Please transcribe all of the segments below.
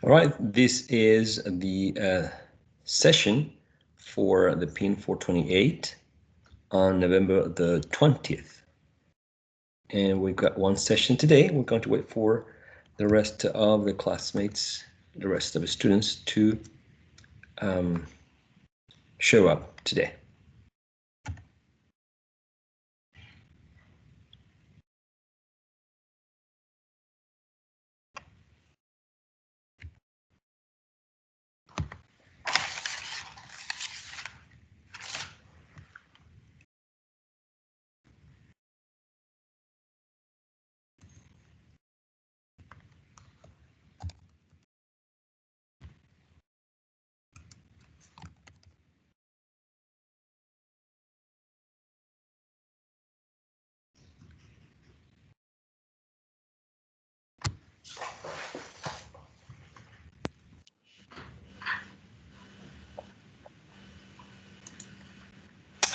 All right, this is the session for the PIN428 on November the 20th. And we've got one session today. We're going to wait for the rest of the classmates, the rest of the students to show up today.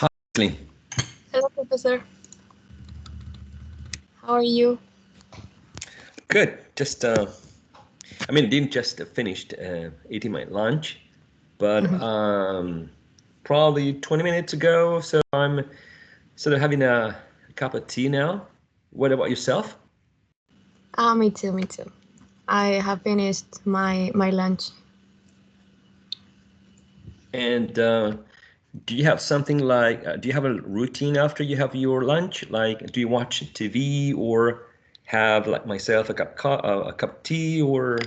Hi, Clean. Hello, Professor. How are you? Good. Just, didn't just finished eating my lunch, but probably 20 minutes ago. So I'm sort of having a cup of tea now. What about yourself? Me too, me too. I have finished my lunch. And do you have something like, do you have a routine after you have your lunch? Like, do you watch TV or have, like myself, a cup of tea, or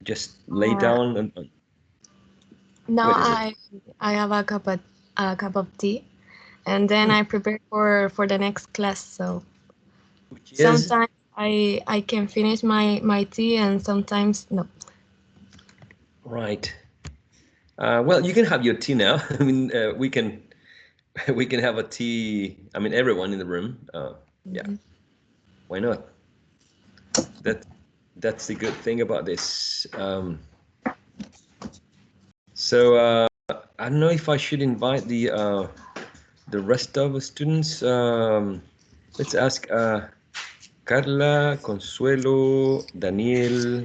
just lay Uh, down? And Now what is it? I have a cup of tea, and then Hmm. I prepare for the next class. So Which is sometimes I can finish my tea, and sometimes no. right. Well, you can have your tea now. We can we can have a tea. Everyone in the room. Yeah, Mhm. why not? That that's the good thing about this. So I don't know if I should invite the rest of the students. Let's ask Carla, Consuelo, Daniel.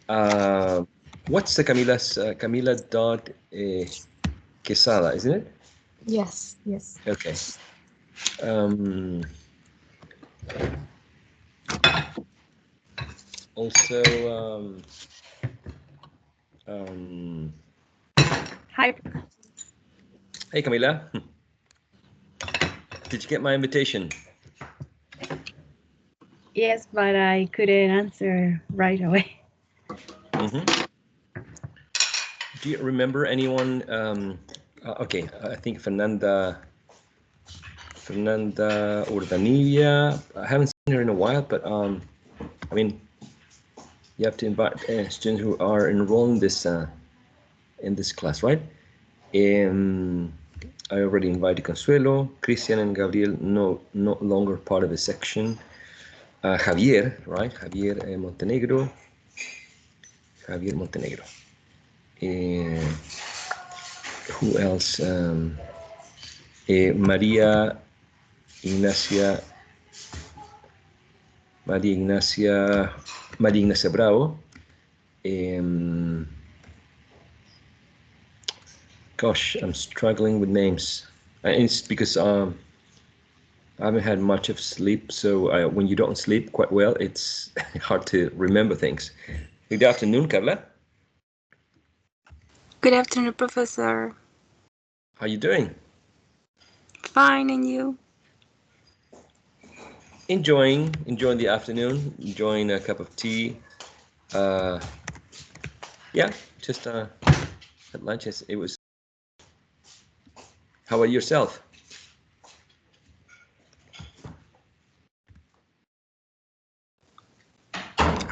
Uh, what's the Camila dot Quesada, isn't it? Yes, yes. Okay. Um, also, um, Hi. hey Camila, did you get my invitation? Yes, but I couldn't answer right away. Mm-hmm. Do you remember anyone? Okay, I think Fernanda Urdanilla. I haven't seen her in a while, but I mean, you have to invite students who are enrolled in this class, right? Um, I already invited Consuelo, Christian, and Gabriel. No longer part of the section. Javier, right? Javier Montenegro. Javier Montenegro. Uh, who else? Maria Ignacia, Maria Ignacia, Maria Ignacia Bravo. Um, Gosh, I'm struggling with names. It's because I haven't had much of sleep, so when you don't sleep quite well, it's hard to remember things. Good afternoon, Carla. Good afternoon, Professor. How you doing? Fine, and you? Enjoying the afternoon, enjoying a cup of tea. Uh, yeah, just at lunch. It was. How about yourself?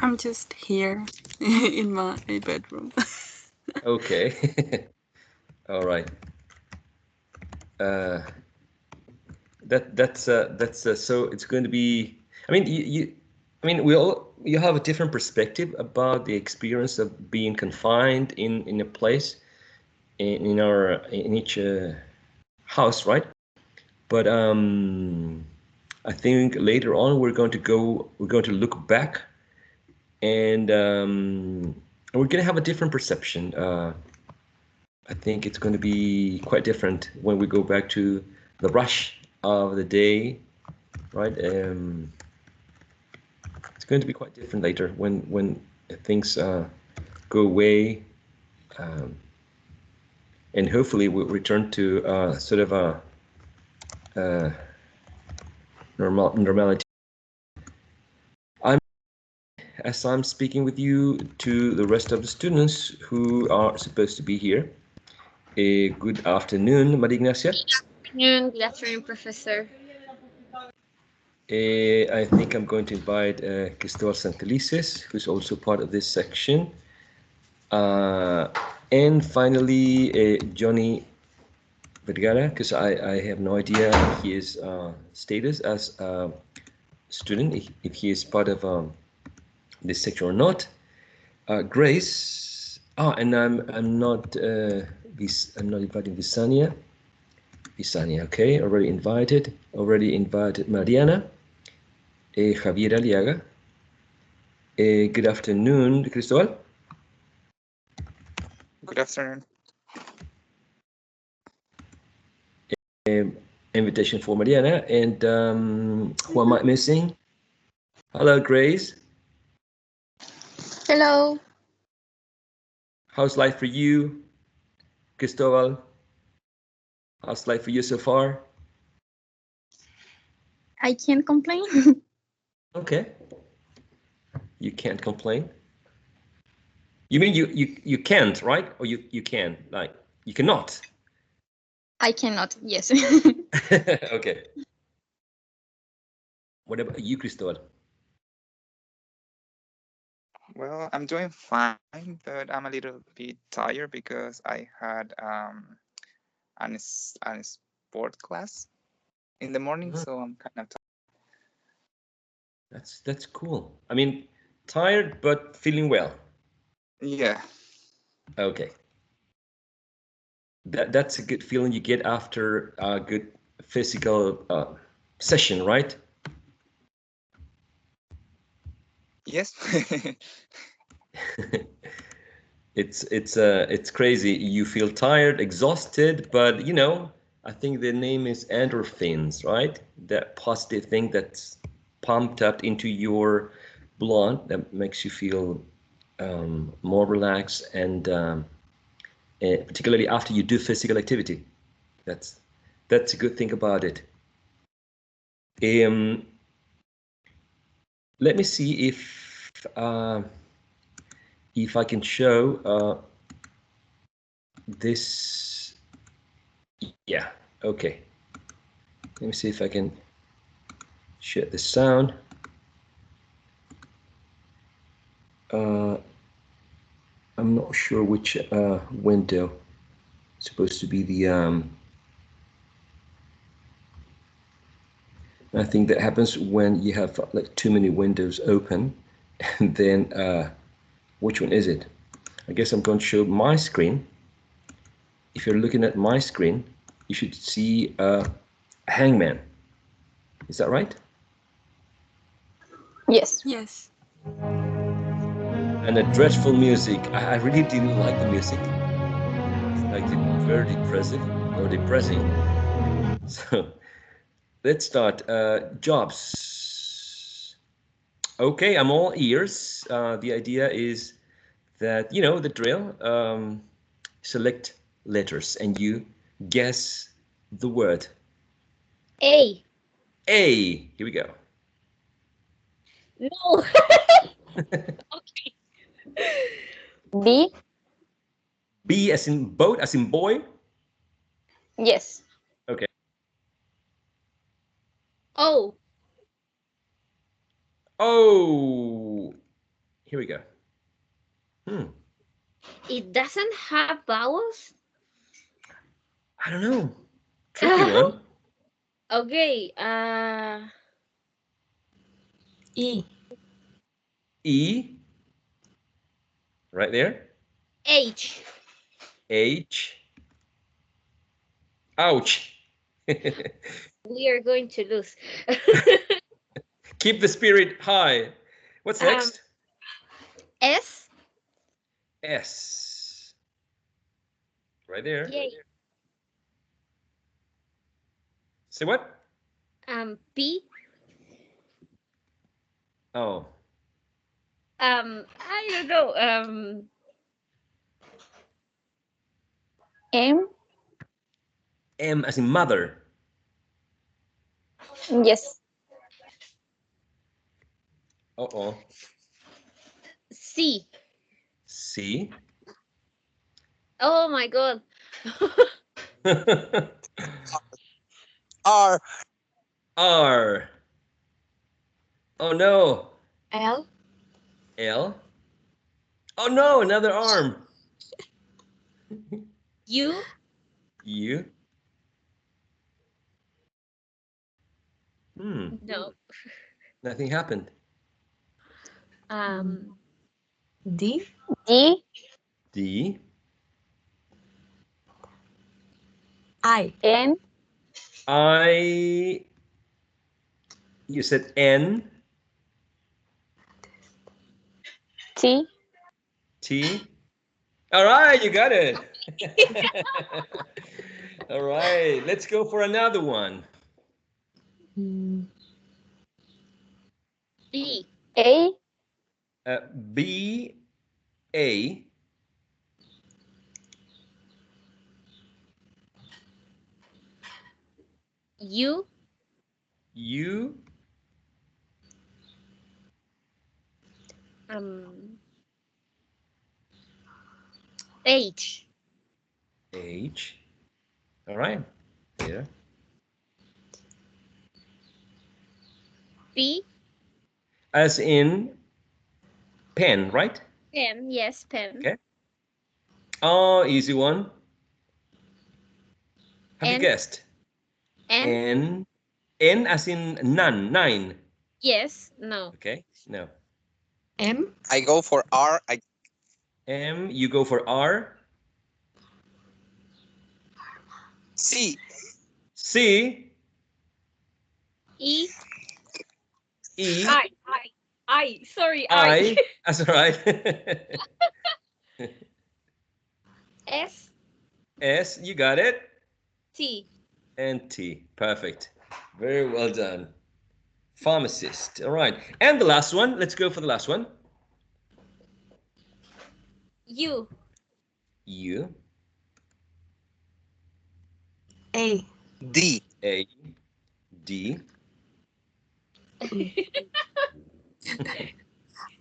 I'm just here in my bedroom. Okay. All right. Uh, that's so it's going to be. We all you have a different perspective about the experience of being confined in a place in each house, right? But I think later on we're going to look back and we're going to have a different perception. I think it's going to be quite different when we go back to the rush of the day, right? It's going to be quite different later when things go away, and hopefully we'll return to sort of a normality. As I'm speaking with you, to the rest of the students who are supposed to be here. Good afternoon, Maria Ignacia. Good afternoon, Professor. I think I'm going to invite Cristobal Santelices, who's also part of this section. And finally, Johnny Vergara, because I have no idea his status as a student, if he is part of this section or not. Grace. And I'm not inviting Visania. Visania, okay, already invited. Already invited Mariana. Javier Aliaga. Good afternoon, Cristobal. Good afternoon. Invitation for Mariana. And who am I missing? Hello, Grace. Hello. How's life for you, Cristobal? How's life for you so far? I can't complain. Okay. You can't complain. You mean you can't, right? Or you can, like you cannot. I cannot, yes. Okay. What about you, Cristobal? Well, I'm doing fine, but I'm a little bit tired because I had an sport class in the morning, so I'm kind of tired. That's cool. I mean, tired but feeling well. Yeah. Okay. That's a good feeling you get after a good physical session, right? Yes. It's crazy. You feel tired, exhausted, but you know, I think the name is endorphins, right? That positive thing that's pumped up into your blood that makes you feel more relaxed, and particularly after you do physical activity. That's a good thing about it. Let me see if I can show this. Yeah, okay. Let me see if I can share the sound. I'm not sure which window it's supposed to be the I think that happens when you have like too many windows open, and then which one is it? I guess I'm going to show my screen. If you're looking at my screen, you should see a hangman. Is that right? Yes. Yes. And a dreadful music. I really didn't like the music. It's like very depressive or depressing. So let's start. Jobs. Okay, I'm all ears. The idea is that, you know, the drill. Select letters and you guess the word. A. A. Here we go. No. Okay. B. B as in boat, as in boy. Yes. Okay. O. Oh. Here we go. It doesn't have vowels? I don't know. Tricky one. Okay. E. E. Right there. H. H. Ouch. We are going to lose. Keep the spirit high. What's next? S. S. Right there. Yay. Say what? P. Oh. I don't know. M. M as in mother. Yes. Uh-oh. C. C. Oh my god. R. R. Oh no. L. L. Oh no, another arm. U. U. No. Nothing happened. D. D. D. I. N. I. You said N. T. T. All right, you got it. All right, let's go for another one. B. A. B. A. U. U. H. H. All right. Yeah. P. As in pen, right? Pen. Yes, pen. Okay. Oh, easy one. Have you N. guessed? N. N. N as in none, 9. Yes. No. Okay. No. M. I go for R. M. You go for R. C. C. E. E. I. Sorry. I. That's all right. S. S. You got it. T. And T. Perfect. Very well done. Pharmacist. All right. And the last one. Let's go for the last one. U. U. A. D. A. D.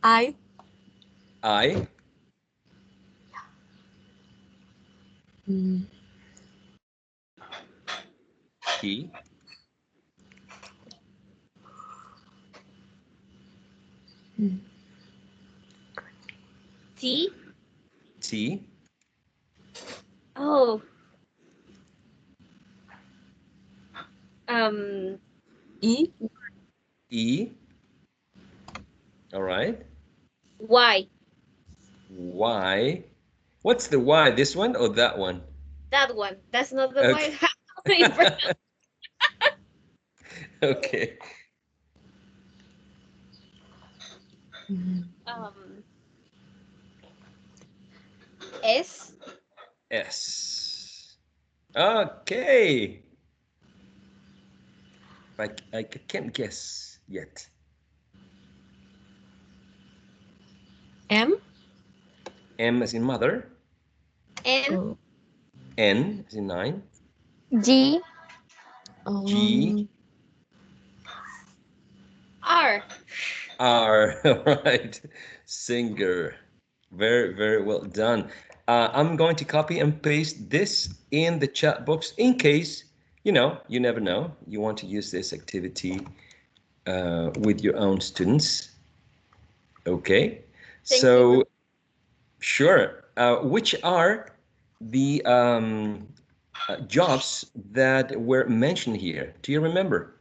I. I. T. T. T. Oh. E. E. All right. Y. Y. What's the Y? This one or that one? That one. That's not the Okay. Y. Okay. S. S. Okay. I can't guess yet. M. M as in mother. N. N as in 9. G. G. R. R. All right. Singer. Very, very well done. I'm going to copy and paste this in the chat box in case, you never know, you want to use this activity with your own students. Okay. Thank so, you. Sure. Which are the jobs that were mentioned here? Do you remember?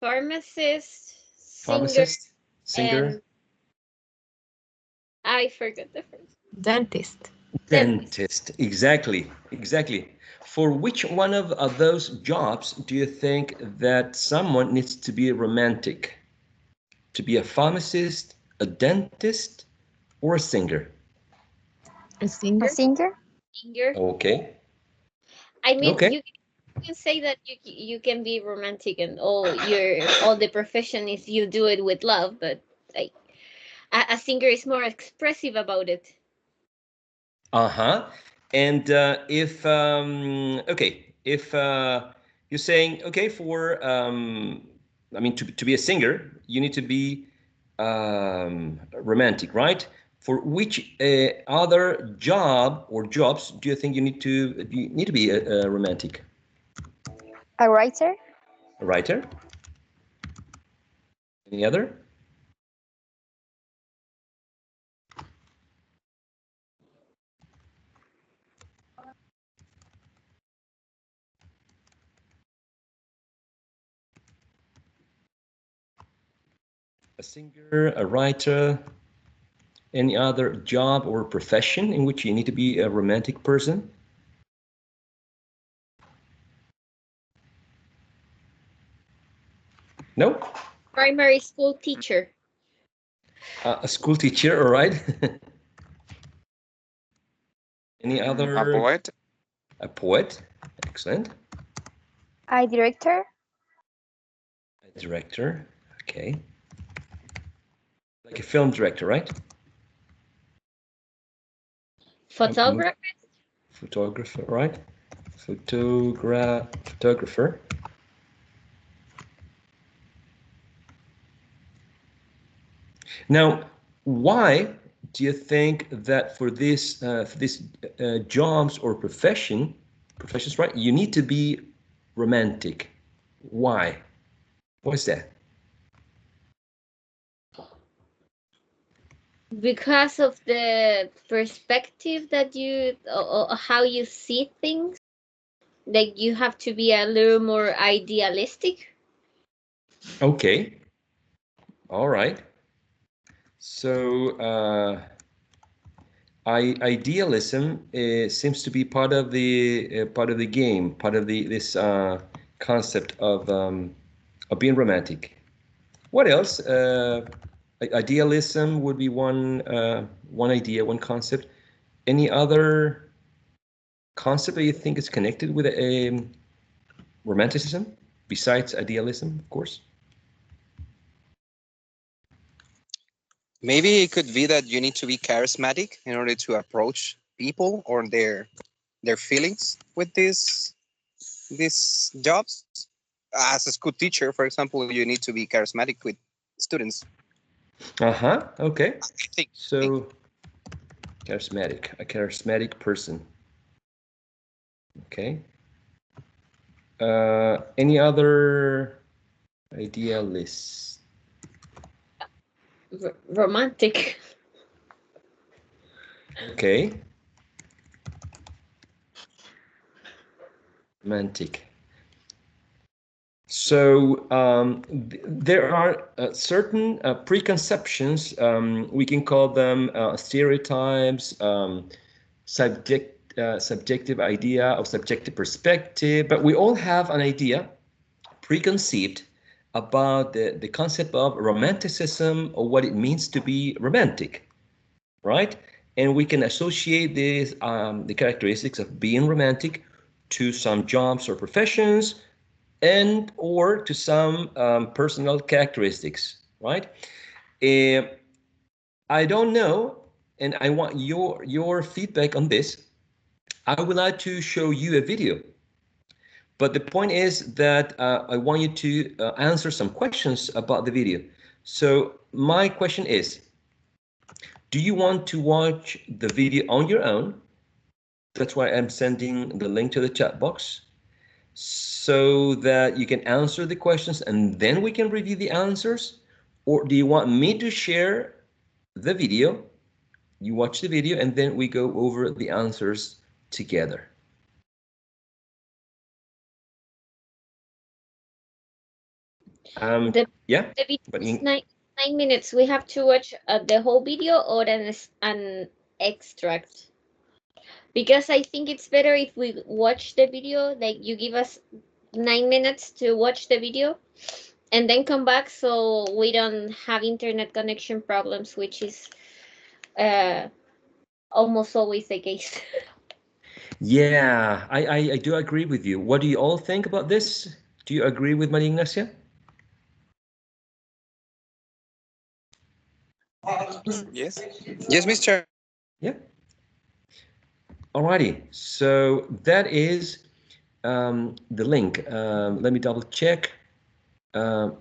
Pharmacist. Pharmacist, singer, And I forgot the first. Dentist. dentist. Exactly. For which one of those jobs do you think that someone needs to be romantic? To be a pharmacist, a dentist, or a singer? A singer? A singer? Singer. Okay. I mean, Okay. you can say that you can be romantic and all the profession is you do it with love, but like a singer is more expressive about it. Uh-huh. And if okay, if you're saying okay for I mean to be a singer, you need to be romantic, right? For which other job or jobs do you think you need to be a romantic? A writer? A writer? Any other? A singer, a writer, any other job or profession in which you need to be a romantic person? No? Primary school teacher. A school teacher, all right. Any other? A poet. A poet, excellent. A director? A director, okay. Like a film director, right? Photographer. Photographer, right? Photographer. Now, why do you think that for this jobs or professions, right? You need to be romantic. Why? What's that? Because of the perspective that or how you see things, like you have to be a little more idealistic. Okay. All right. So idealism seems to be part of the game, part of this concept of being romantic. What else? Idealism would be one idea, one concept. Any other concept that you think is connected with romanticism besides idealism, of course? Maybe it could be that you need to be charismatic in order to approach people or their feelings with these jobs. As a school teacher, for example, you need to be charismatic with students. Uh-huh. Okay. I think. So charismatic, a charismatic person. Okay. Any other idealists? Romantic. Okay. Romantic. So there are certain preconceptions. We can call them stereotypes, subjective idea or subjective perspective. But we all have an idea preconceived about the concept of romanticism or what it means to be romantic, right? And we can associate this, the characteristics of being romantic to some jobs or professions and or to some personal characteristics, right? I don't know, and I want your feedback on this. I would like to show you a video, but the point is that I want you to answer some questions about the video. So my question is, do you want to watch the video on your own? That's why I'm sending the link to the chat box, so that you can answer the questions and then we can review the answers? Or do you want me to share the video? You watch the video and then we go over the answers together. Yeah, The video but is 9 minutes. We have to watch the whole video or an extract. Because I think it's better if we watch the video, like you give us 9 minutes to watch the video and then come back so we don't have internet connection problems, which is almost always the case. Yeah, I do agree with you. What do you all think about this? Do you agree with Maria Ignacia? Yes. Yes, Mr. Yeah. Alrighty, so that is the link. Let me double check. The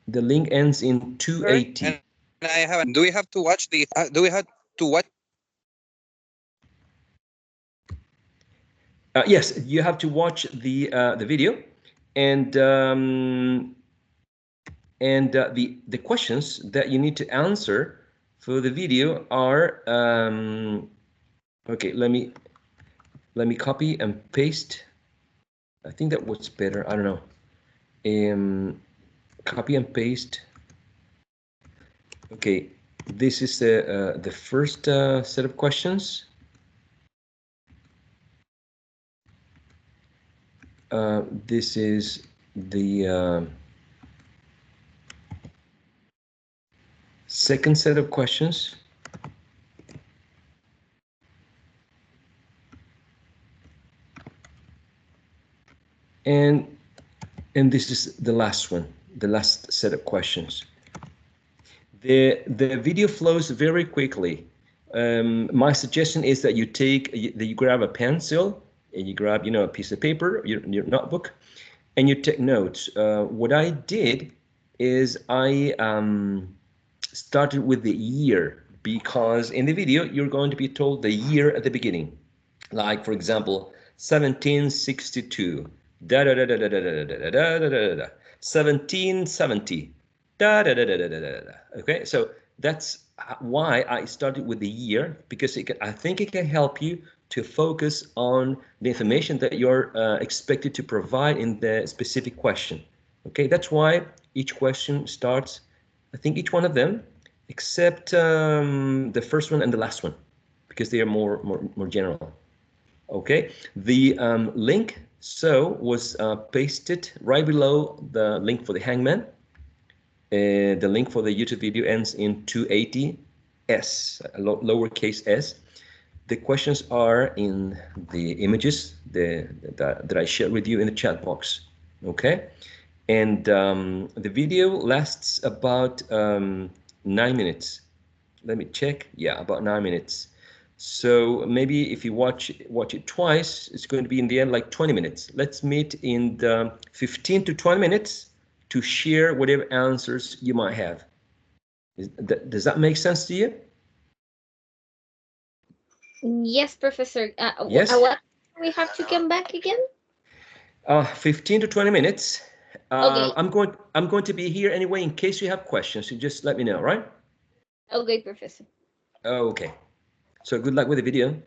link ends in 280. And I haven't. Do we have to watch the? Do we have to watch? Yes, you have to watch the video, and the questions that you need to answer for the video are okay. Let me copy and paste. I think that was better. I don't know. Copy and paste. Okay, this is the first set of questions. This is the second set of questions. And this is the last one, the last set of questions. The video flows very quickly. My suggestion is that you grab a pencil and you grab, a piece of paper, your notebook, and you take notes. What I did is I started with the year, because in the video you're going to be told the year at the beginning. Like, for example, 1762, da da da da da da da da da da da da, 1770, da da da da da da da da. Okay, so that's why I started with the year, because I think it can help you to focus on the information that you're expected to provide in the specific question. Okay, that's why each question starts, I think each one of them, except the first one and the last one, because they are more general. Okay, the link was pasted right below the link for the hangman. The link for the YouTube video ends in 280s, lowercase s. The questions are in the images that I shared with you in the chat box. Okay, and the video lasts about 9 minutes. Let me check. Yeah, about 9 minutes. So maybe if you watch it twice, it's going to be in the end like 20 minutes. Let's meet in the 15 to 20 minutes to share whatever answers you might have. Does that make sense to you? Yes, Professor. Yes. What we have to come back again? 15 to 20 minutes. Okay. I'm going to be here anyway in case you have questions. You just let me know, right? Okay, Professor. Okay. So good luck with the video.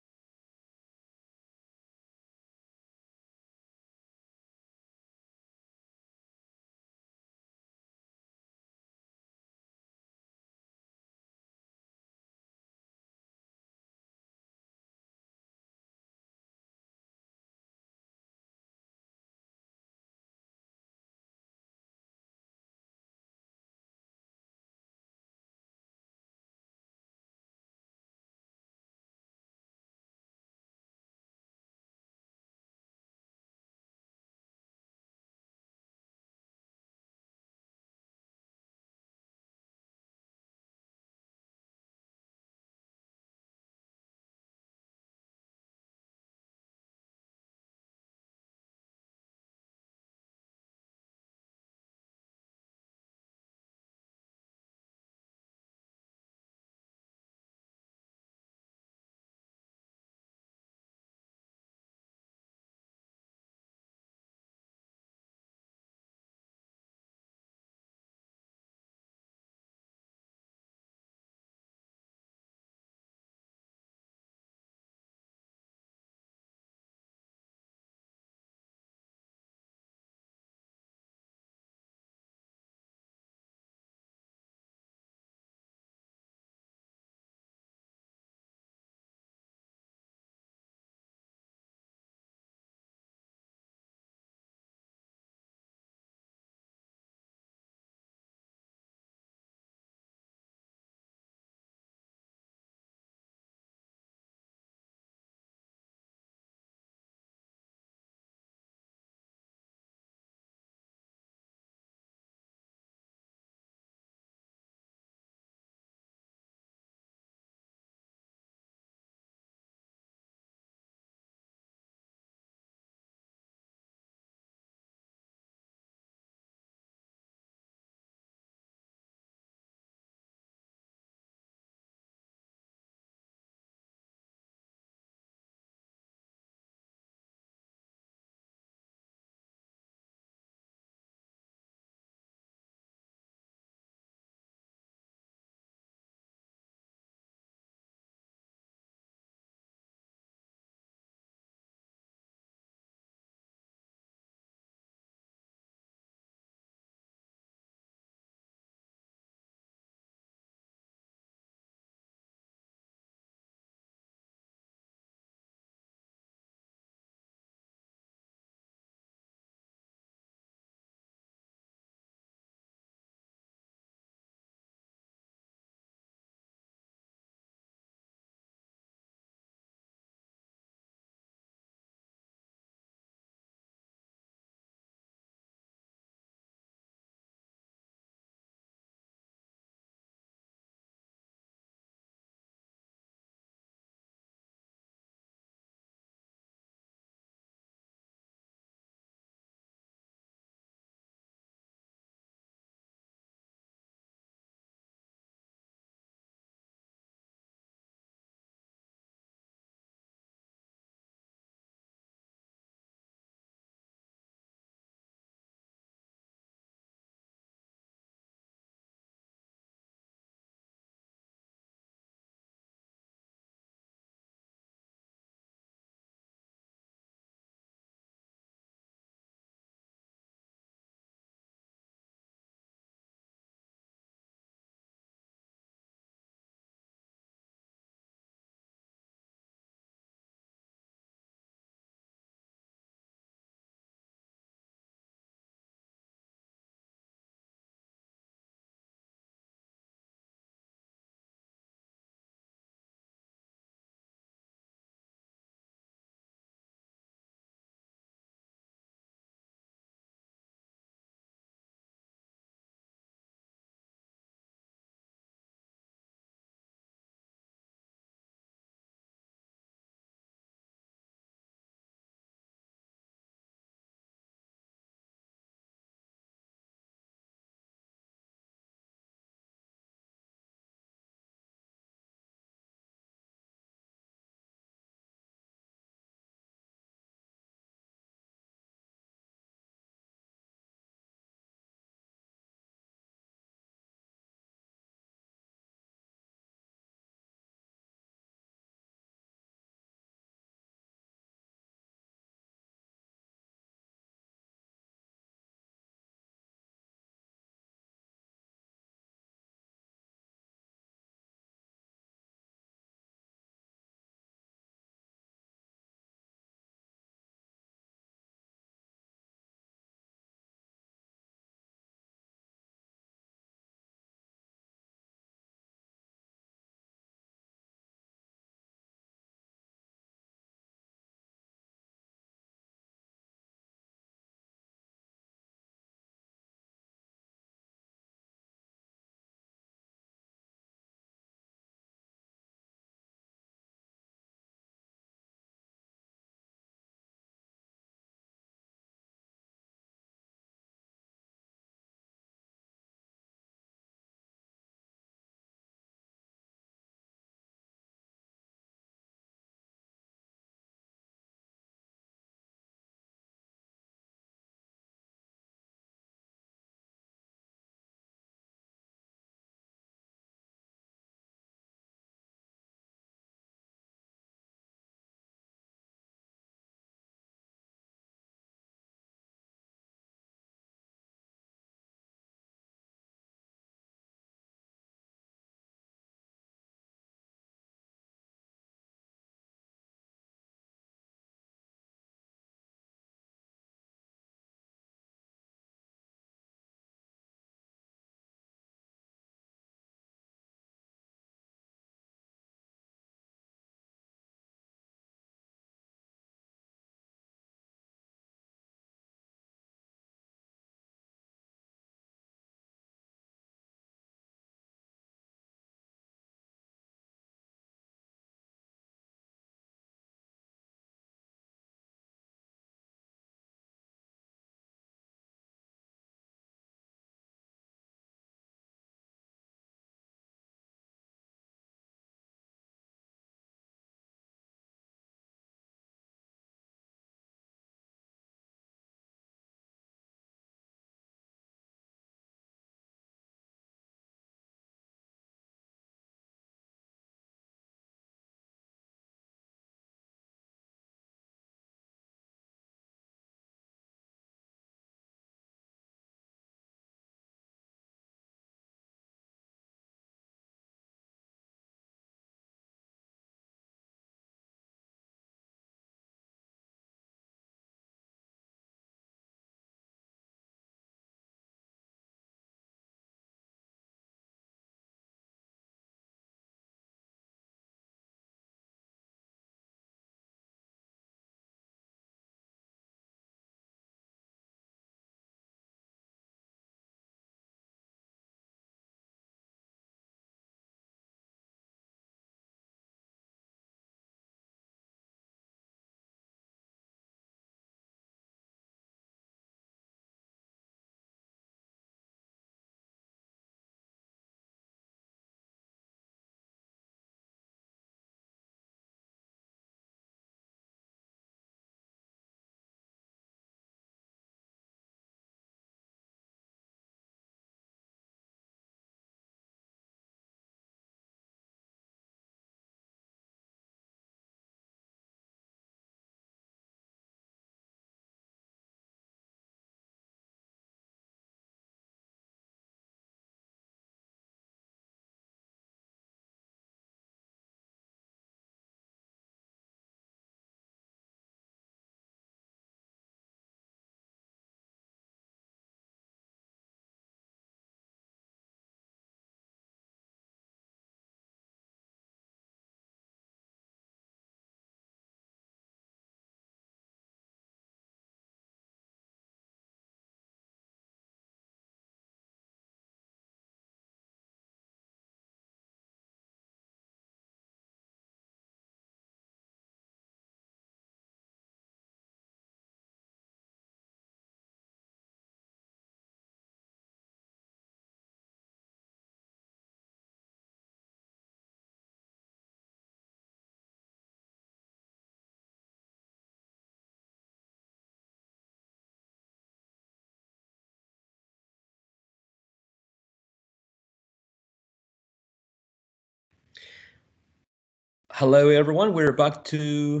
Hello, everyone. We're about to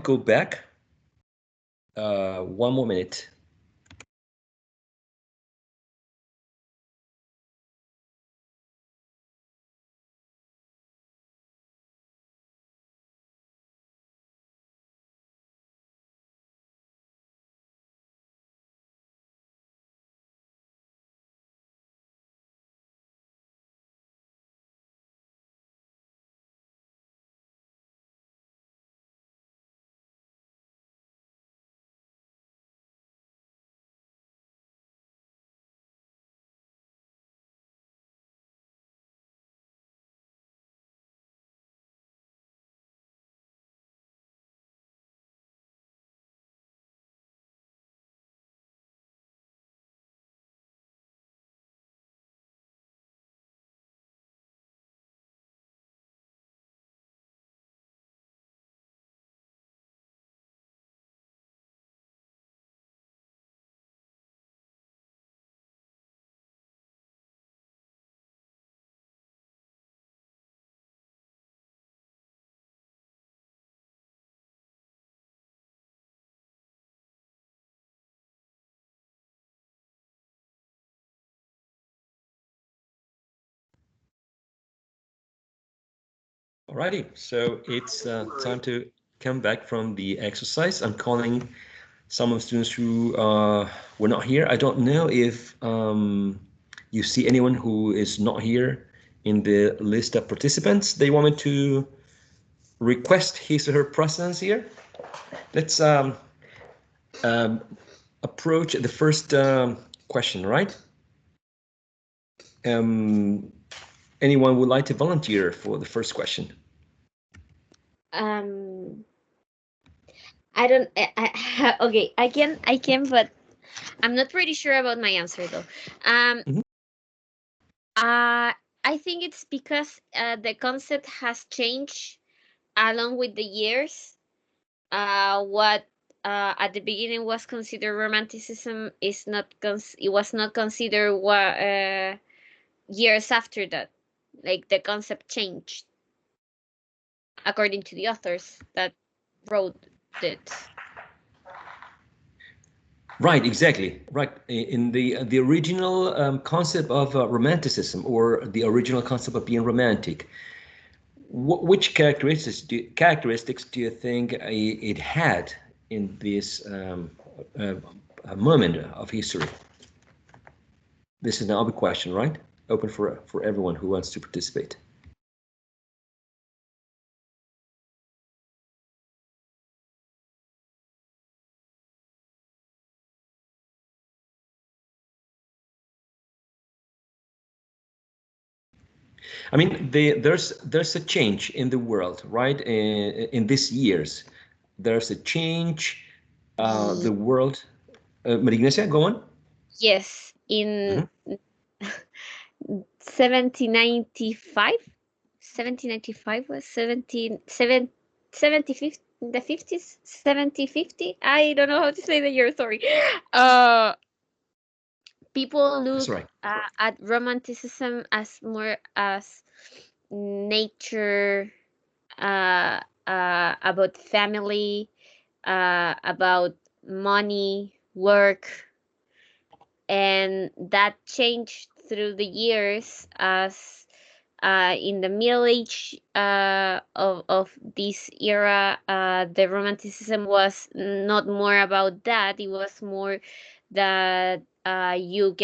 go back. One more minute. Alrighty, so it's time to come back from the exercise. I'm calling some of the students who were not here. I don't know if you see anyone who is not here in the list of participants. They want me to request his or her presence here. Let's approach the first question, right? Anyone would like to volunteer for the first question? I don't. Okay, I can, but I'm not pretty sure about my answer though. I think it's because the concept has changed along with the years. What at the beginning was considered romanticism is not it was not considered what years after that. Like the concept changed according to the authors that wrote it. Right, exactly. Right. In the original concept of romanticism, or the original concept of being romantic, which characteristics do you think it had in this moment of history? This is an open question, right? Open for everyone who wants to participate. I mean, there's a change in the world, right? In these years, there's a change. The world. Marignesia, go on. Yes, in 1795. 1795 was 7050. I don't know how to say the year. Sorry. People look at romanticism as more as nature, about family, about money, work, and that changed through the years as in the Middle Age of this era, the Romanticism was not more about that. It was more that you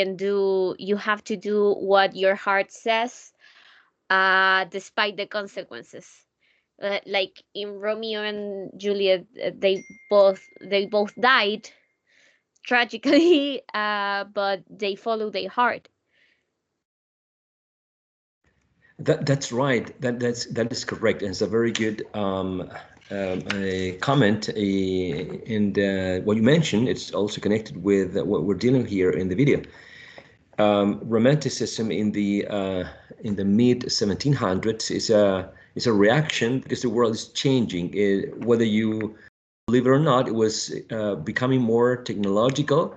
have to do what your heart says, despite the consequences. Like in Romeo and Juliet, they both died tragically, but they follow their heart. That's right. That is correct, and it's a very good comment. And what you mentioned, it's also connected with what we're dealing here in the video. Romanticism in the mid 1700s is a reaction because the world is changing. Whether you believe it or not, it was becoming more technological,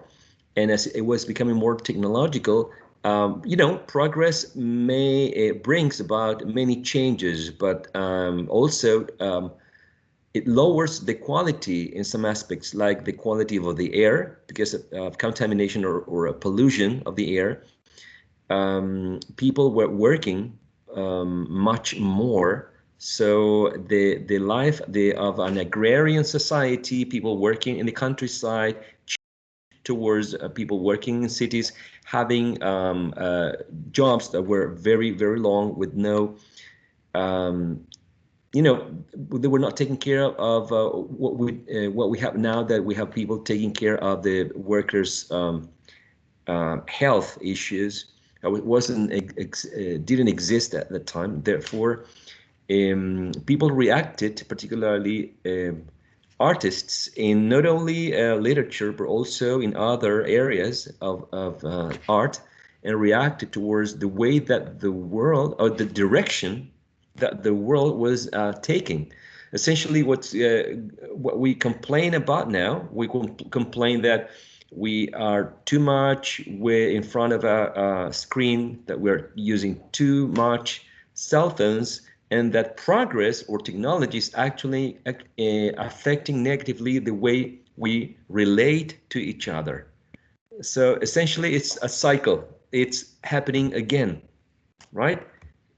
and as it was becoming more technological, You know, progress may brings about many changes, but also it lowers the quality in some aspects, like the quality of the air because of contamination or pollution of the air. People were working much more. So the life of an agrarian society, people working in the countryside, towards people working in cities, having jobs that were very, very long with no, you know, they were not taking care of what we have now, that we have people taking care of the workers' health issues. It wasn't didn't exist at the time. Therefore, people reacted, particularly artists in not only literature but also in other areas of art, and reacted towards the way that the world, or the direction that the world was taking. Essentially, what we complain about now, we complain that we are too much, we're in front of a screen, that we're using too much cell phones, and that progress or technology is actually affecting negatively the way we relate to each other. So essentially, it's a cycle. It's happening again, right?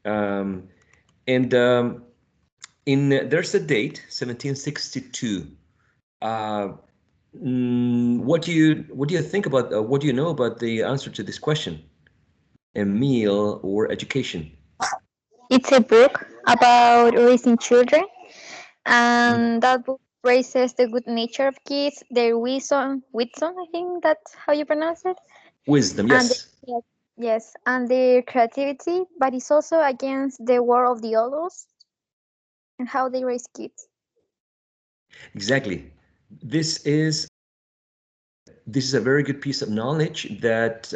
Um, and there's a date, 1762. What do you think about? What do you know about the answer to this question? Emile or education? It's a book about raising children, and that book praises the good nature of kids, their wisdom, I think that's how you pronounce it, Wisdom, and yes. yes, and their creativity, but it's also against the war of the adults and how they raise kids. Exactly. This is a very good piece of knowledge that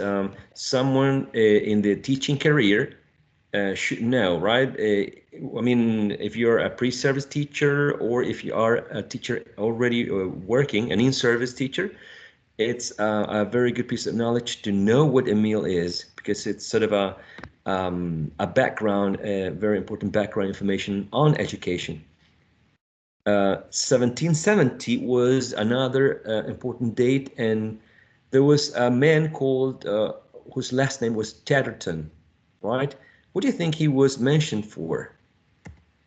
someone in the teaching career should know, right? I mean, if you're a pre-service teacher, or if you are a teacher already working, an in-service teacher, it's a very good piece of knowledge to know what a meal is, because it's sort of a background, a very important background information on education. 1770 was another important date, and there was a man called whose last name was Chatterton, right? What do you think he was mentioned for?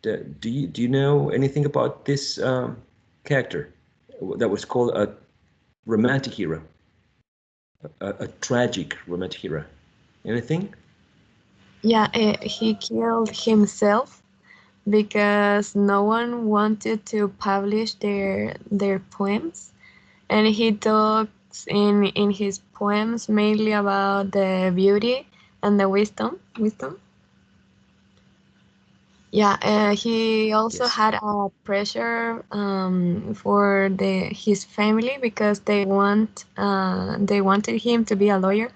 Do you know anything about this character that was called a romantic hero, a tragic romantic hero? Anything? Yeah, he killed himself because no one wanted to publish their poems, and he talks in his poems mainly about the beauty and the wisdom. Yeah, he also Yes. had a pressure for his family because they wanted him to be a lawyer.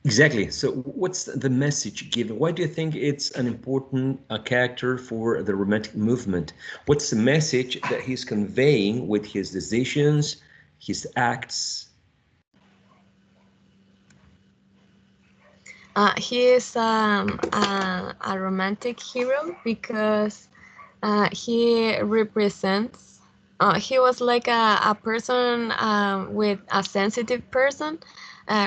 Exactly. So what's the message given? Why do you think it's an important character for the Romantic movement? What's the message that he's conveying with his decisions, his acts? He is a romantic hero because he represents. He was like a person with a sensitive person,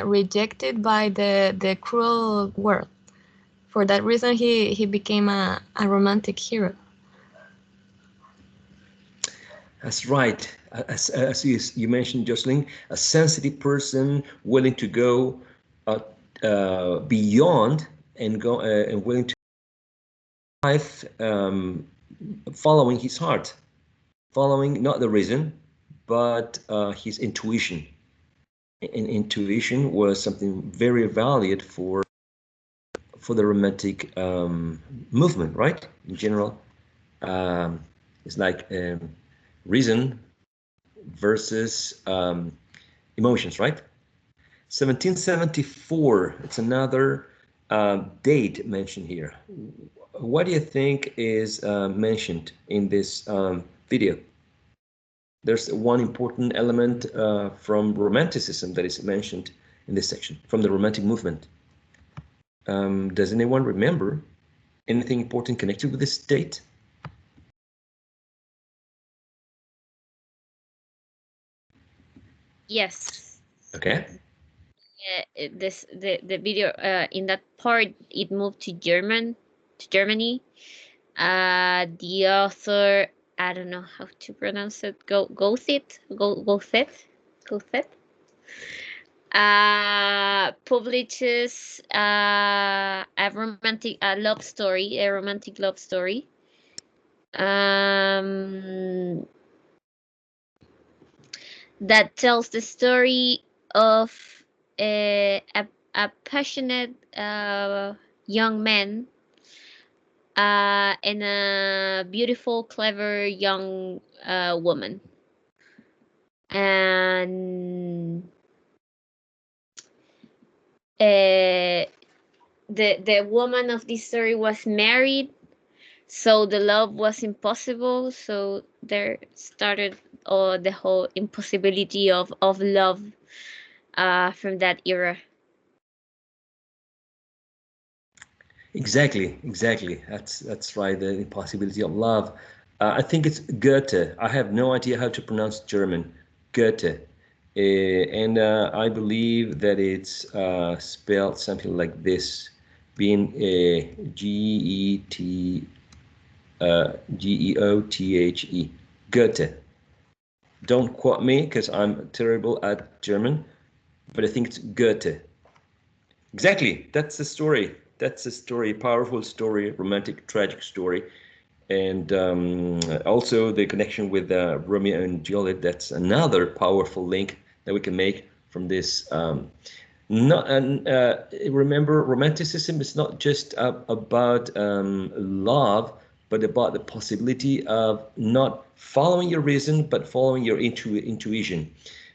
rejected by the cruel world. For that reason, he became a romantic hero. That's right. As you mentioned, Jocelyn, a sensitive person willing to go beyond and go and willing to life, following his heart, following not the reason, but his intuition. And intuition was something very valued for the romantic movement, right? In general, it's like reason versus emotions, right? 1774. It's another date mentioned here. What do you think is mentioned in this video? there's one important element from Romanticism that is mentioned in this section, from the Romantic movement. Does anyone remember anything important connected with this date? Yes. Okay. The video in that part, it moved to Germany. The author, I don't know how to pronounce it. Goethe. Publishes a romantic love story. That tells the story of a passionate young man and a beautiful, clever young woman. And the woman of this story was married, so the love was impossible. So there started the whole impossibility of love from that era. Exactly. That's right. The impossibility of love. I think it's Goethe. I have no idea how to pronounce German. Goethe, and I believe that it's spelled something like this, being Geothe. Goethe. Don't quote me because I'm terrible at German, but I think it's Goethe. Exactly. That's the story. That's a story, powerful story, romantic, tragic story. And also the connection with Romeo and Juliet. That's another powerful link that we can make from this. Remember, Romanticism is not just about love, but about the possibility of not following your reason, but following your intuition,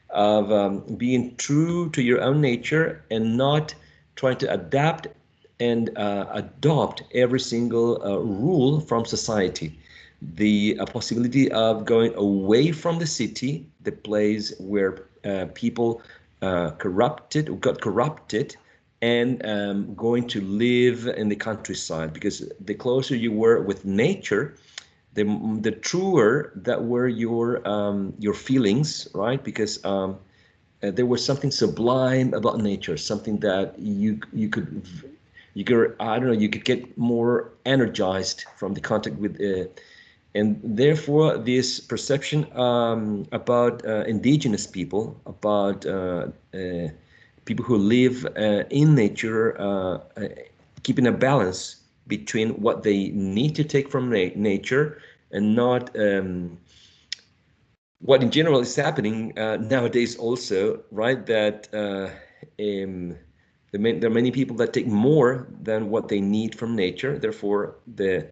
of being true to your own nature and not trying to adapt and adopt every single rule from society. The possibility of going away from the city, the place where people got corrupted, and going to live in the countryside, because the closer you were with nature, the truer that were your feelings, right? Because there was something sublime about nature, something that you could I don't know, you could get more energized from the contact with and therefore this perception about indigenous people, about people who live in nature, keeping a balance between what they need to take from nature and not what in general is happening nowadays also, right? That there are many people that take more than what they need from nature. Therefore, the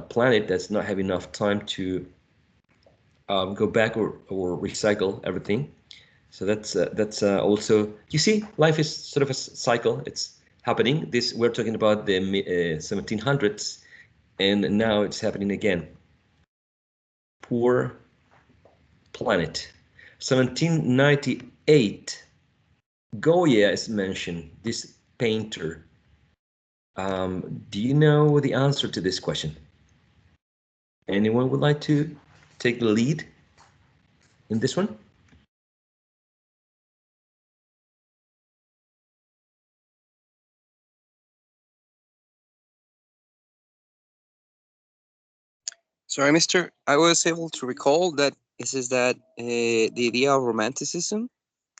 planet does not have enough time to go back or recycle everything. So that's also, you see, life is sort of a cycle. It's happening. This, we're talking about the 1700s, and now it's happening again. Poor planet. 1798, Goya is mentioned, this painter. Do you know the answer to this question? Anyone would like to take the lead in this one? Sorry, Mister. I was able to recall that it says that the idea of romanticism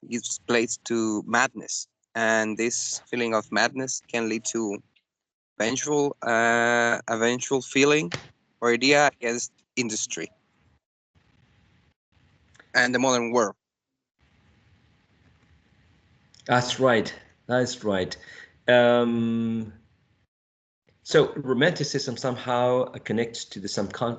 gives place to madness, and this feeling of madness can lead to eventual feeling or idea against industry and the modern world. That's right. That's right. So romanticism somehow connects to the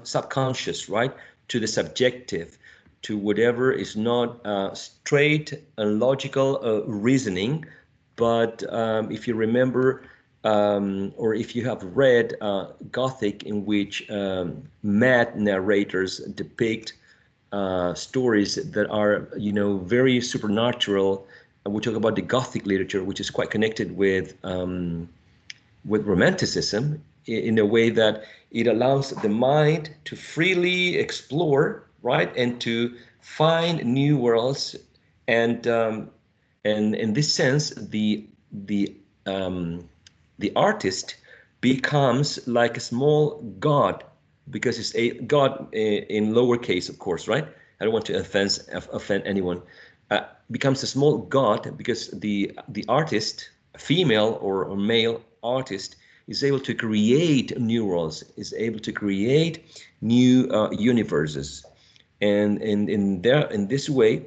subconscious, right? To the subjective, to whatever is not straight and logical reasoning. But if you remember, or if you have read Gothic, in which mad narrators depict stories that are, you know, very supernatural. We talk about the Gothic literature, which is quite connected with Romanticism in a way that it allows the mind to freely explore, right, and to find new worlds, and in this sense, the artist becomes like a small god, because it's a god in lowercase, of course, right? I don't want to offend anyone. Becomes a small god because the artist, female or male artist, is able to create new worlds, is able to create new universes, and in this way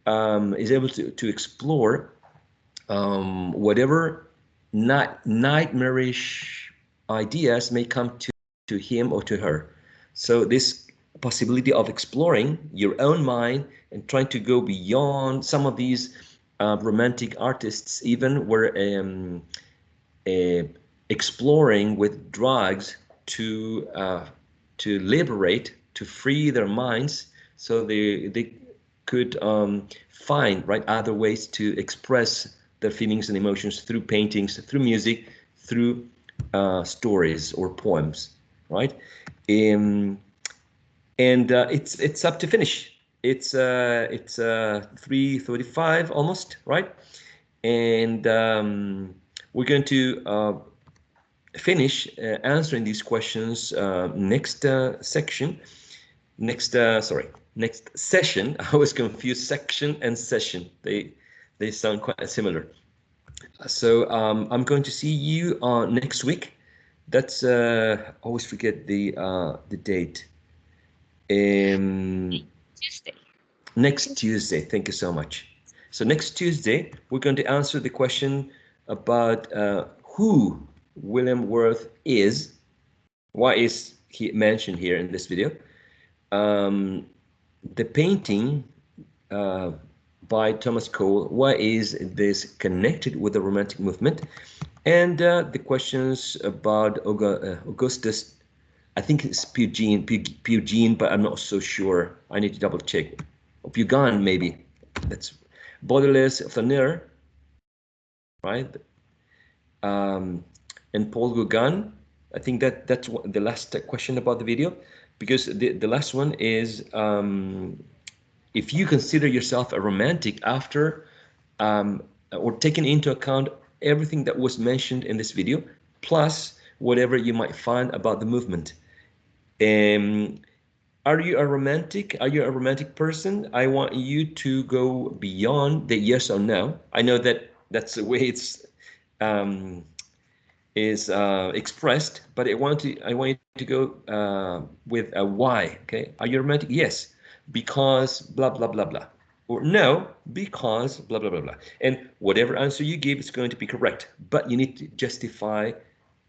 is able to explore whatever nightmarish ideas may come to him or to her. So this possibility of exploring your own mind and trying to go beyond, some of these romantic artists even were exploring with drugs to liberate, to free their minds, so they could find, right, other ways to express their feelings and emotions through paintings, through music, through stories or poems, right? And it's up to finish. It's 3:35 almost, right? And we're going to finish answering these questions next section. Next session. I was confused, section and session. They sound quite similar. So I'm going to see you next week. That's always forget the date. Tuesday. Next Tuesday. Thank you so much. So next Tuesday, we're going to answer the question about who William Worth is. Why is he mentioned here in this video? The painting by Thomas Cole, why is this connected with the Romantic movement? And the questions about Augustus, I think it's Pugin, but I'm not so sure. I need to double check. Pugin, maybe. That's Baudelaire, Flaneur, right? And Paul Gauguin. I think that's the last question about the video, because the last one is if you consider yourself a romantic after or taking into account everything that was mentioned in this video, plus whatever you might find about the movement. Are you a romantic? Are you a romantic person? I want you to go beyond the yes or no. I know that that's the way it's expressed, but I want you to go with a why. Okay, are you romantic? Yes, because blah blah blah blah, or no, because blah blah blah blah. And whatever answer you give is going to be correct, but you need to justify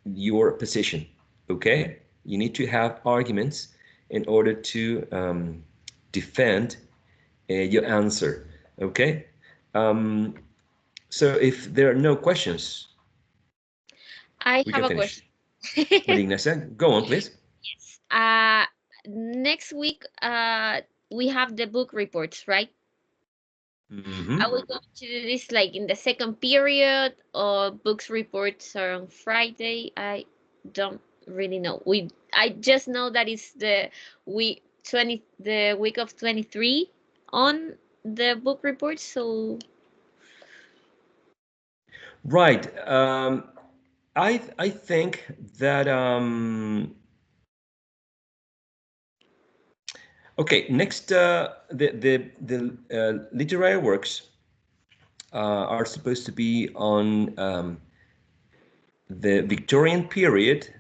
your position. Okay, you need to have arguments in order to defend your answer. Okay, so if there are no questions, I we have can a finish. question. Maria Ignacia, go on, please. Yes. Next week, we have the book reports, right? Mm-hmm. Are we going to do this like in the second period, or books reports are on Friday? I don't really know. I just know that it's the week of 23 on the book reports. So Right. I think that okay. Next, the literary works are supposed to be on the Victorian period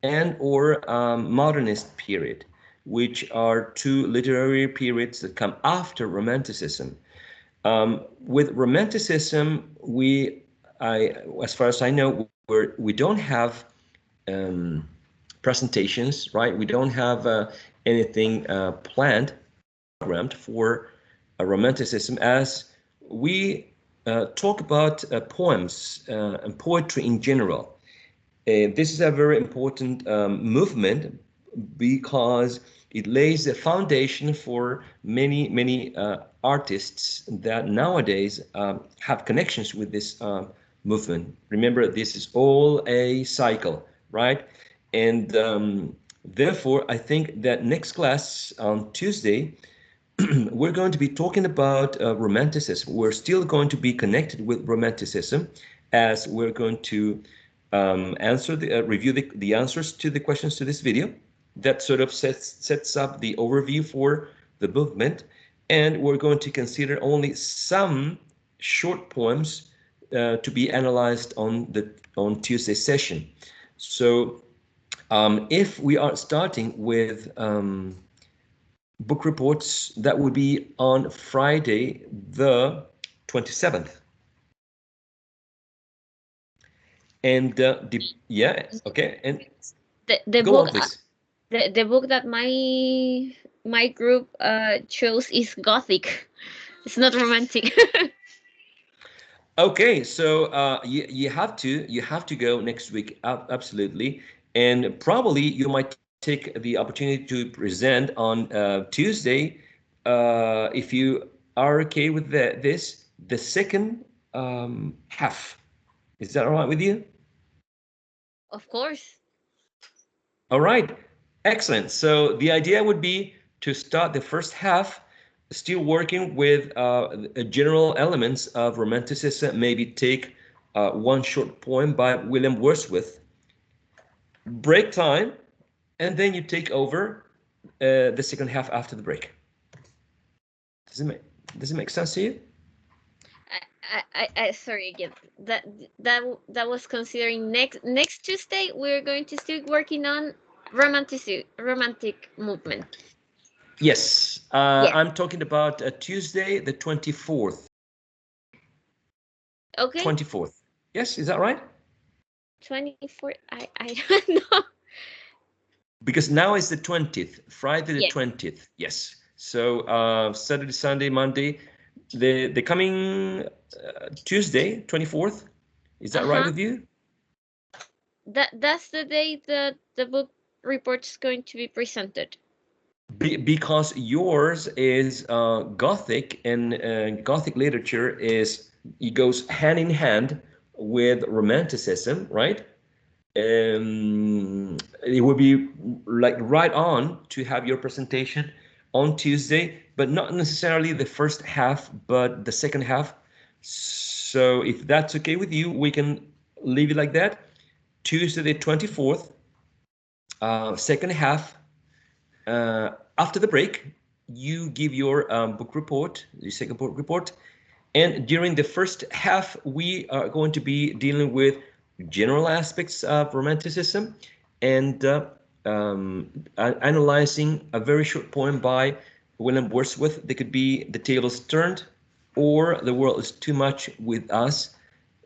and or modernist period, which are two literary periods that come after Romanticism. With Romanticism, as far as I know, we don't have presentations, right? We don't have anything planned, programmed for Romanticism, as we talk about poems and poetry in general. This is a very important movement because it lays the foundation for many artists that nowadays have connections with this movement. Remember, this is all a cycle, right? And therefore, I think that next class on Tuesday, we're going to be talking about Romanticism. We're still going to be connected with Romanticism, as we're going to answer review the answers to the questions to this video. That sort of sets up the overview for the movement, and we're going to consider only some short poems to be analyzed on Tuesday session. So if we are starting with book reports, that would be on Friday the 27th. And yeah, okay, and the go book on, please. the book that my group chose is Gothic. It's not romantic. Okay, so you have to go next week, absolutely, and probably you might take the opportunity to present on Tuesday, if you are okay with the second half. Is that all right with you? Of course. All right, excellent. So the idea would be to start the first half still working with general elements of Romanticism, maybe take one short poem by William Wordsworth, break time, and then you take over the second half after the break. Does it make sense to you? I sorry again. That was considering next Tuesday we're going to still working on romantic movement. Yes, Yeah. I'm talking about Tuesday the 24th. Okay. 24th. Yes, is that right? 24th. I don't know. Because now is the 20th, Friday the Yes. 20th. Yes. So Saturday, Sunday, Monday, the coming Tuesday, 24th. Is that right with you? That's the day that the book report is going to be presented. Because yours is Gothic, and Gothic literature it goes hand in hand with Romanticism, right? It would be like right on to have your presentation on Tuesday, but not necessarily the first half, but the second half. So if that's okay with you, we can leave it like that. Tuesday the 24th, second half. After the break, you give your book report, the second book report, and during the first half, we are going to be dealing with general aspects of Romanticism and analyzing a very short poem by William Wordsworth. They could be The Tables Turned or The World is Too Much with Us.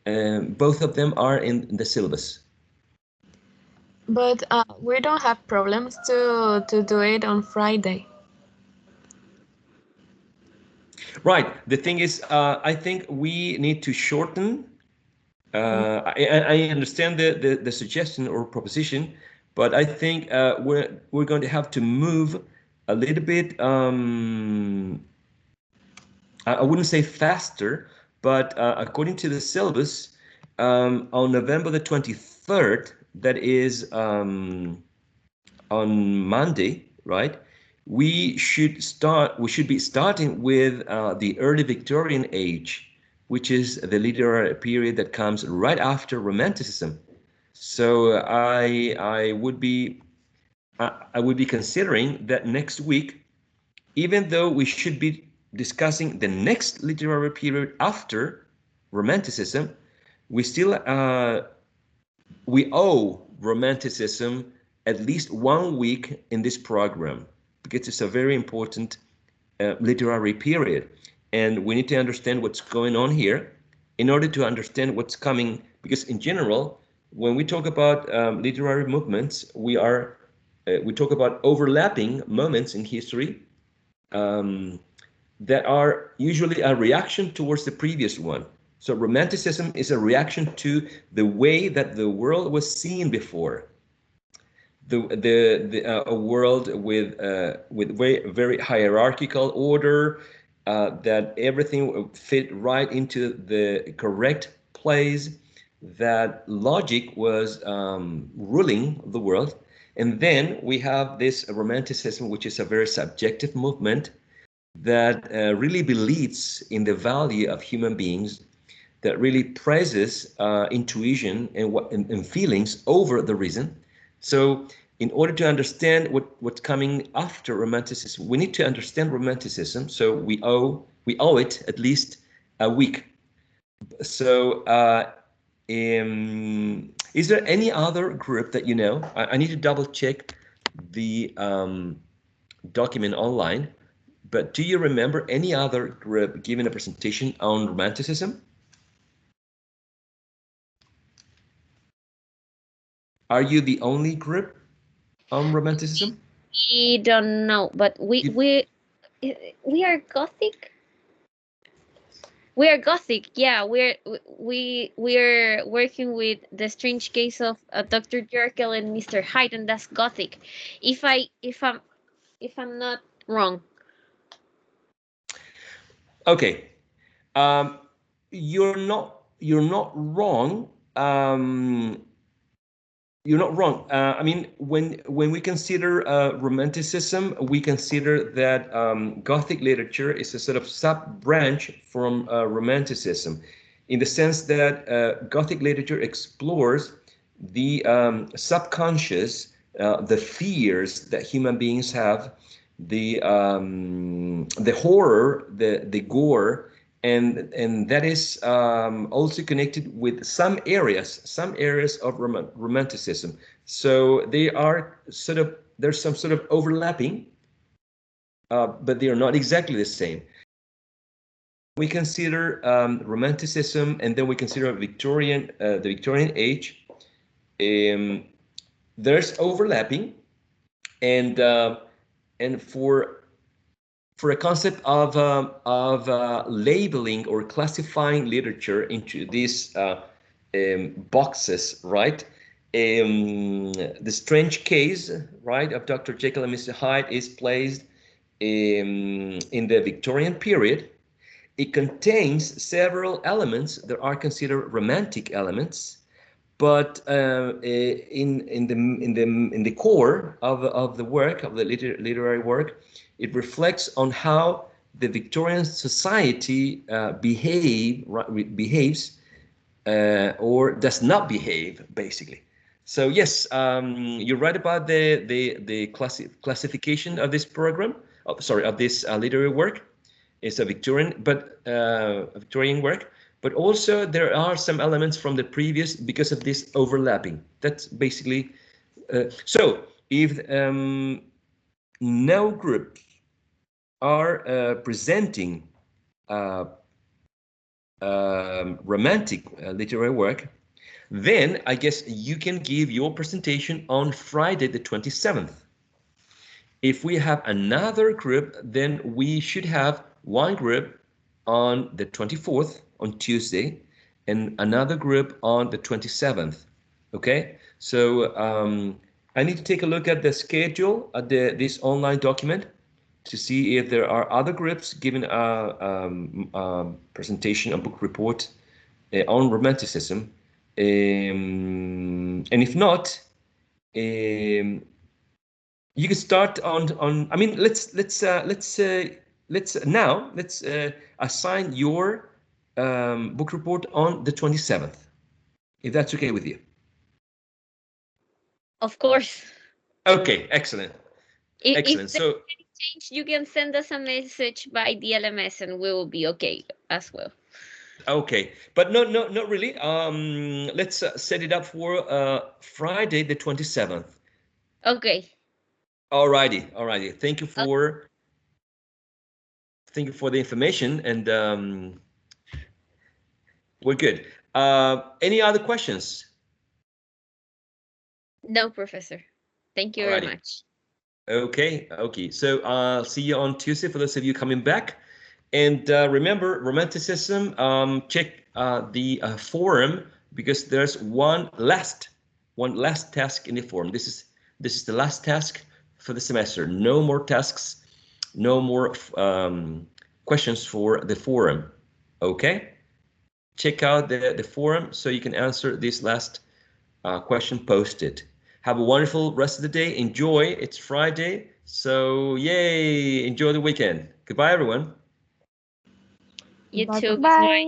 Both of them are in the syllabus. But we don't have problems to do it on Friday. Right. The thing is, I think we need to shorten. I understand the suggestion or proposition, but I think we're going to have to move a little bit. I wouldn't say faster, but according to the syllabus, on November the 23rd, that is on Monday, right? We should be starting with the early Victorian age, which is the literary period that comes right after Romanticism. So I would be considering that next week, even though we should be discussing the next literary period after Romanticism, we still we owe Romanticism at least 1 week in this program because it's a very important literary period, and we need to understand what's going on here in order to understand what's coming. Because in general, when we talk about literary movements, we talk about overlapping moments in history that are usually a reaction towards the previous one. So Romanticism is a reaction to the way that the world was seen before. a world with very hierarchical order, that everything fit right into the correct place, that logic was ruling the world. And then we have this Romanticism, which is a very subjective movement that really believes in the value of human beings, that really praises intuition and feelings over the reason. So in order to understand what's coming after Romanticism, we need to understand Romanticism. So we owe it at least a week. So is there any other group that you know? I need to double check the document online, but do you remember any other group giving a presentation on Romanticism? Are you the only group on Romanticism? We don't know, but we are Gothic. We are Gothic. Yeah, we're working with the strange case of Dr. Jekyll and Mr. Hyde, and that's Gothic. If I'm not wrong. Okay, you're not wrong. You're not wrong. I mean, when we consider Romanticism, we consider that Gothic literature is a sort of sub-branch from Romanticism, in the sense that Gothic literature explores the subconscious, the fears that human beings have, the horror, the gore, and that is also connected with some areas of Romanticism. So they are there's some sort of overlapping, but they are not exactly the same. We consider Romanticism, and then we consider the Victorian age. There's overlapping, and for a concept of labeling or classifying literature into these boxes, right? The strange case, right, of Dr. Jekyll and Mr. Hyde is placed in the Victorian period. It contains several elements that are considered romantic elements, but in the core of the work, of the literary work, it reflects on how the Victorian society behaves or does not behave, basically. So yes, you're right about the classification of this program. Of this literary work. It's a Victorian work, but also there are some elements from the previous because of this overlapping. That's basically so. If no group are presenting romantic literary work, then I guess you can give your presentation on Friday the 27th. If we have another group, then we should have one group on the 24th, on Tuesday, and another group on the 27th. Okay, so I need to take a look at the schedule at this online document to see if there are other groups giving a presentation, a book report on Romanticism, and if not, you can start on. I mean, let's assign your book report on the 27th, if that's okay with you. Of course. Okay, excellent. Excellent. If there's any change, you can send us a message by DLMS, and we will be okay as well. Okay, but not really. Let's set it up for Friday the 27th. Okay. Alrighty. Thank you for the information, and we're good. Any other questions? No, Professor. Thank you very much. Okay. So I'll see you on Tuesday for those of you coming back. And remember, Romanticism, check the forum, because there's one last task in the forum. This This is the last task for the semester. No more tasks, no more questions for the forum. Okay? Check out the forum so you can answer this last question posted. Have a wonderful rest of the day. Enjoy. It's Friday. So, yay. Enjoy the weekend. Goodbye, everyone. You Bye too. bye. Bye.